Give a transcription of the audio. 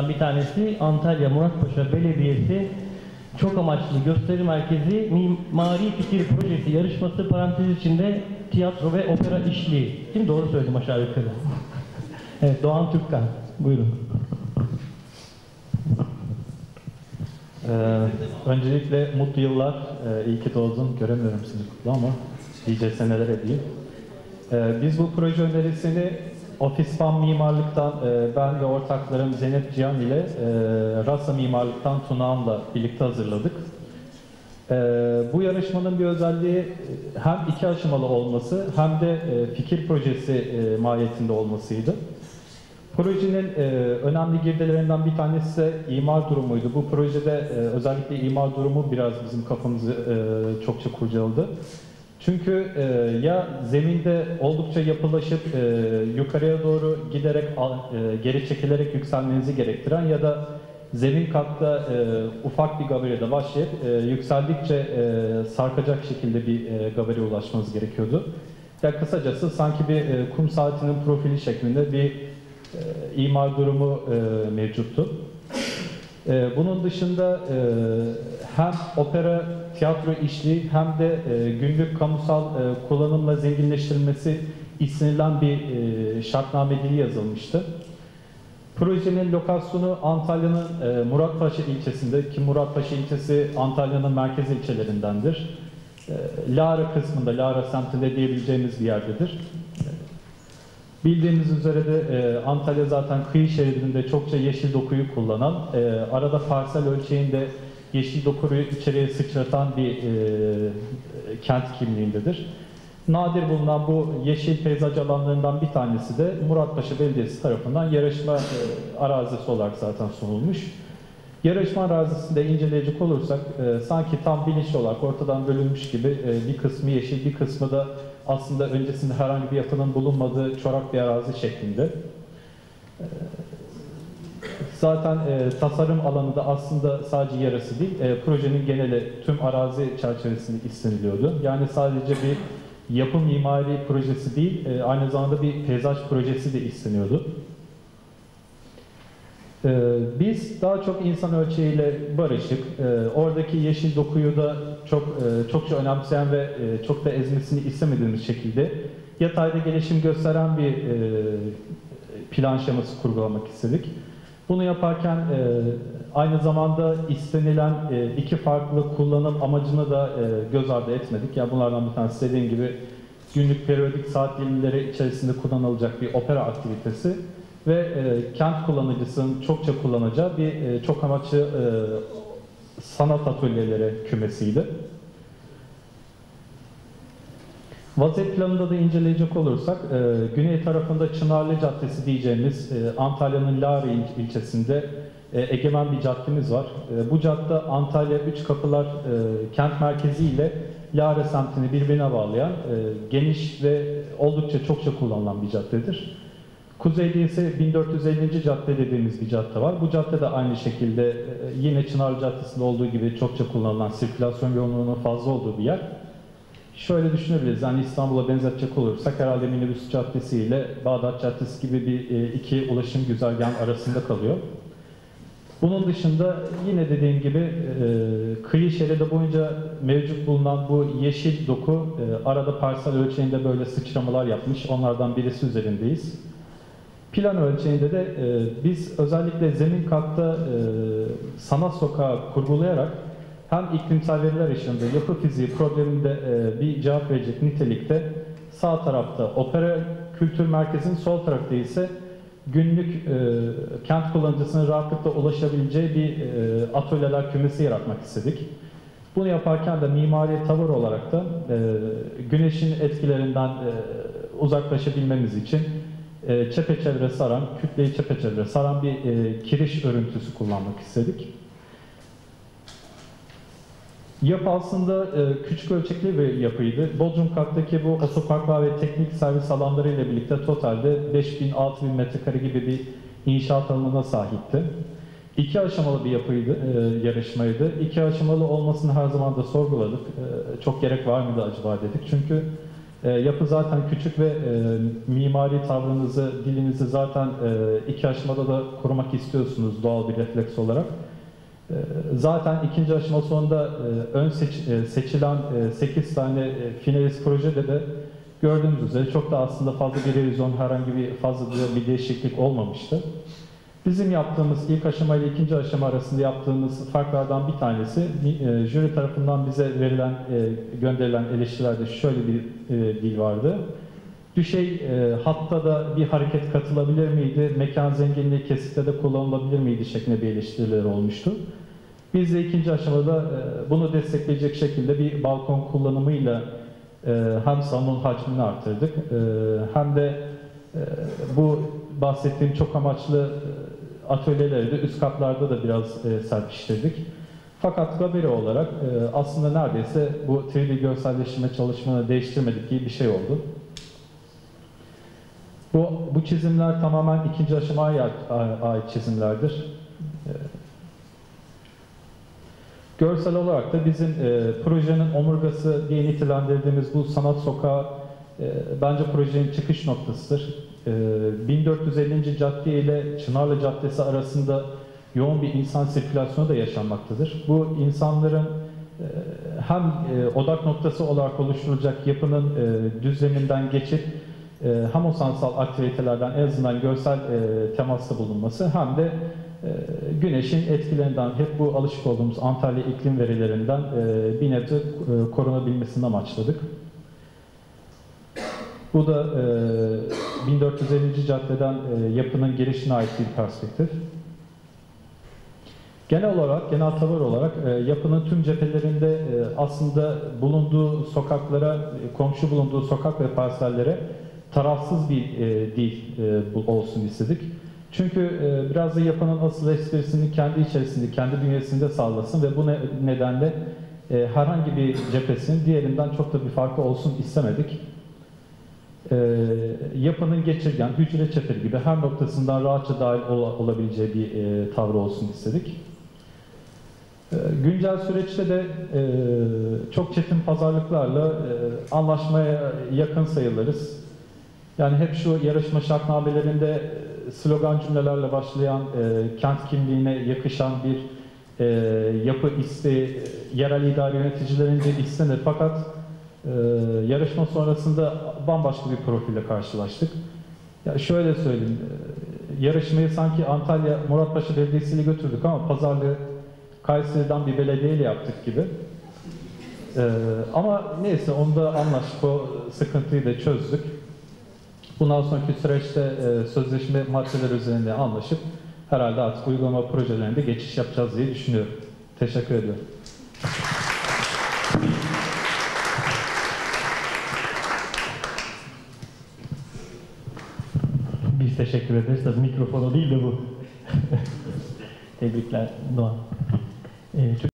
Bir tanesi Antalya Muratpaşa Belediyesi Çok Amaçlı Gösteri Merkezi Mimari Fikir Projesi yarışması parantez içinde tiyatro ve opera işliği. Şimdi doğru söyledim aşağı yukarı. Evet, Doğan Türkkan. Buyurun. Öncelikle mutlu yıllar. İyi ki doğdun. Göremiyorum sizi kutlu ama nice seneler edeyim. Biz bu proje önerisini Ofispan Mimarlık'tan ben ve ortaklarım Zeynep Cihan ile Rasa Mimarlık'tan Tuna Han'la birlikte hazırladık. Bu yarışmanın bir özelliği hem iki aşamalı olması hem de fikir projesi mahiyetinde olmasıydı. Projenin önemli girdilerinden bir tanesi de imar durumuydu. Bu projede özellikle imar durumu biraz bizim kafamızı çokça kurcaladı. Çünkü ya zeminde oldukça yapılaşıp yukarıya doğru giderek geri çekilerek yükselmenizi gerektiren ya da zemin katta ufak bir gabariyede başlayıp yükseldikçe sarkacak şekilde bir gabariye ulaşmanız gerekiyordu. Ya kısacası sanki bir kum saatinin profili şeklinde bir imar durumu mevcuttu. Bunun dışında hem opera, tiyatro işliği hem de günlük kamusal kullanımla zenginleştirilmesi istenilen bir şartname dili yazılmıştı. Projenin lokasyonu Antalya'nın Muratpaşa ilçesinde, ki Muratpaşa ilçesi Antalya'nın merkez ilçelerindendir. Lara kısmında, Lara semtinde diyebileceğimiz bir yerdedir. Bildiğimiz üzere de Antalya zaten kıyı şeridinde çokça yeşil dokuyu kullanan, arada parsel ölçeğinde yeşil dokuyu içeriye sıçratan bir kent kimliğindedir. Nadir bulunan bu yeşil peyzaj alanlarından bir tanesi de Muratpaşa Belediyesi tarafından yarışma arazisi olarak zaten sunulmuş. Yarışma arazisinde inceleyecek olursak sanki tam bilinçli olarak ortadan bölünmüş gibi bir kısmı yeşil, bir kısmı da aslında öncesinde herhangi bir yapının bulunmadığı çorak bir arazi şeklinde. Zaten tasarım alanı da aslında sadece yarısı değil, projenin geneli tüm arazi çerçevesinde isteniliyordu. Yani sadece bir yapı mimari projesi değil, aynı zamanda bir peyzaj projesi de isteniyordu. Biz daha çok insan ölçeğiyle barışık, oradaki yeşil dokuyu da çokça önemseyen ve çok da ezmesini istemediğimiz şekilde yatayda gelişim gösteren bir plan şeması kurgulamak istedik. Bunu yaparken aynı zamanda istenilen iki farklı kullanım amacını da göz ardı etmedik. Yani bunlardan bir tanesi dediğim gibi günlük periyodik saat dilimleri içerisinde kullanılacak bir opera aktivitesi ve kent kullanıcısının çokça kullanacağı bir çok amaçlı sanat atölyeleri kümesiydi. Vaziyet planında da inceleyecek olursak, güney tarafında Çınarlı Caddesi diyeceğimiz Antalya'nın Lara ilçesinde egemen bir caddemiz var. Bu cadde Antalya Üç Kapılar kent merkezi ile Lara semtini birbirine bağlayan geniş ve oldukça çokça kullanılan bir caddedir. Kuzeyde ise 1450. cadde dediğimiz bir cadde var. Bu cadde de aynı şekilde yine Çınarlı Caddesi'nde olduğu gibi çokça kullanılan, sirkülasyon yoğunluğunun fazla olduğu bir yer. Şöyle düşünebiliriz, yani İstanbul'a benzetecek olursak herhalde Minibüs Caddesi ile Bağdat Caddesi gibi bir iki ulaşım güzergahı arasında kalıyor. Bunun dışında yine dediğim gibi kıyı şeridi boyunca mevcut bulunan bu yeşil doku arada parsel ölçeğinde böyle sıçramalar yapmış. Onlardan birisi üzerindeyiz. Plan ölçeğinde de biz özellikle zemin katta sanat sokağı kurgulayarak hem iklimsel veriler ışığında yapı fiziği probleminde bir cevap verecek nitelikte sağ tarafta opera kültür merkezinin, sol tarafta ise günlük kent kullanıcısının rahatlıkla ulaşabileceği bir atölyeler kümesi yaratmak istedik. Bunu yaparken de mimari tavır olarak da güneşin etkilerinden uzaklaşabilmemiz için çepeçevre saran, kütleyi çepeçevre saran bir kiriş örüntüsü kullanmak istedik. Yapı aslında küçük ölçekli bir yapıydı. Bodrum kattaki bu otoparklar ve teknik servis alanları ile birlikte totalde 5000-6000 metrekare gibi bir inşaat alanına sahipti. İki aşamalı bir yapıydı, yarışmaydı. İki aşamalı olmasını her zaman da sorguladık. Çok gerek var mıydı acaba dedik. Çünkü Yapı zaten küçük ve mimari tavrınızı, dilinizi zaten iki aşamada da korumak istiyorsunuz doğal bir refleks olarak. Zaten ikinci aşama sonunda seçilen 8 tane finalist projede de gördüğünüz üzere çok da aslında fazla bir revizyon, herhangi bir fazla bir değişiklik olmamıştı. Bizim yaptığımız ilk aşama ile ikinci aşama arasında yaptığımız farklardan bir tanesi, jüri tarafından bize gönderilen eleştirilerde şöyle bir dil vardı. Düşey hatta da bir hareket katılabilir miydi, mekan zenginliği kesitte de kullanılabilir miydi şeklinde bir eleştiriler olmuştu. Biz de ikinci aşamada bunu destekleyecek şekilde bir balkon kullanımıyla hem salonun hacmini artırdık, hem de bu bahsettiğim çok amaçlı atölyeleri de üst katlarda da biraz serpiştirdik. Fakat galeri olarak aslında neredeyse bu 3D görselleştirme çalışmalarını değiştirmedik gibi bir şey oldu. Bu çizimler tamamen ikinci aşamaya ait çizimlerdir. Görsel olarak da bizim projenin omurgası diye nitelendirdiğimiz bu sanat sokağı bence projenin çıkış noktasıdır. 1450. Cadde ile Çınarlı Caddesi arasında yoğun bir insan sirkülasyonu da yaşanmaktadır. Bu insanların hem odak noktası olarak oluşturulacak yapının düzleminden geçip hem o sanatsal aktivitelerden en azından görsel temasta bulunması hem de güneşin etkilerinden, hep bu alışık olduğumuz Antalya iklim verilerinden bir nebze korunabilmesini amaçladık. Bu da 1450. caddeden yapının girişine ait bir perspektif. Genel tavır olarak yapının tüm cephelerinde aslında bulunduğu sokaklara, komşu bulunduğu sokak ve parsellere tarafsız bir dil olsun istedik. Çünkü biraz da yapının asıl esprisini kendi içerisinde, kendi bünyesinde sağlasın ve bu nedenle herhangi bir cephesinin diğerinden çok da bir farkı olsun istemedik. Yapının geçirgen, hücre çeperi gibi her noktasından rahatça dahil olabileceği bir tavrı olsun istedik. Güncel süreçte de çok çetin pazarlıklarla anlaşmaya yakın sayılırız. Yani hep şu yarışma şartnamelerinde slogan cümlelerle başlayan, kent kimliğine yakışan bir yapı isteği yerel idare yöneticilerince istenir. Fakat yarışma sonrasında bambaşka bir profille karşılaştık. Ya şöyle söyleyeyim, yarışmayı sanki Antalya Muratpaşa Belediyesi ile götürdük ama pazarlığı Kayseri'den bir belediyeyle yaptık gibi. Ama neyse onda anlaştık, o sıkıntıyı da çözdük. Bundan sonraki süreçte sözleşme maddeleri üzerinde anlaşıp herhalde artık uygulama projelerinde geçiş yapacağız diye düşünüyorum. Teşekkür ediyorum. Biz teşekkür ederiz. Tabii mikrofonu değil de bu. Tebrikler Doğan.